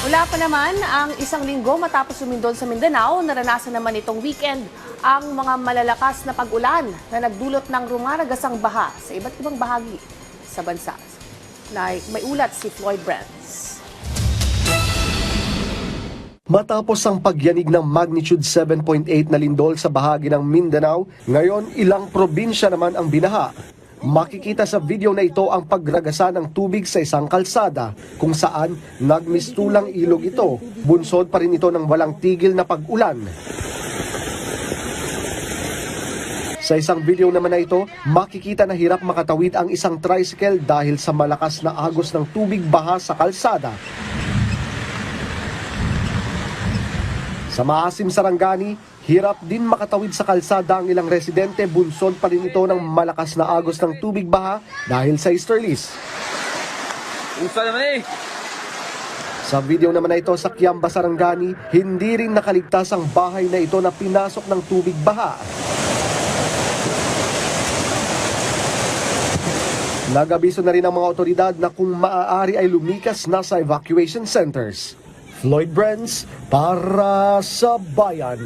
Wala pa naman ang isang linggo matapos sumindol sa Mindanao, naranasan naman itong weekend ang mga malalakas na pag-ulan na nagdulot ng rumaragasang baha sa iba't ibang bahagi sa bansa. May ulat si Floyd Brands. Matapos ang pagyanig ng magnitude 7.8 na lindol sa bahagi ng Mindanao, ngayon ilang probinsya naman ang binaha. Makikita sa video na ito ang pagragasa ng tubig sa isang kalsada kung saan nagmistulang ilog ito. Bunsod pa rin ito ng walang tigil na pag-ulan. Sa isang video naman na ito, makikita na hirap makatawid ang isang tricycle dahil sa malakas na agos ng tubig baha sa kalsada. Sa Maasim, Sarangani, hirap din makatawid sa kalsada ang ilang residente, bunsod pa rin ito ng malakas na agos ng tubig baha dahil sa easterlies. Sa video naman na ito sa Kiamba, Sarangani, hindi rin nakaligtas ang bahay na ito na pinasok ng tubig baha. Nag-abiso na rin ang mga otoridad na kung maaari ay lumikas na sa evacuation centers. Floyd Brands para sa Bayan.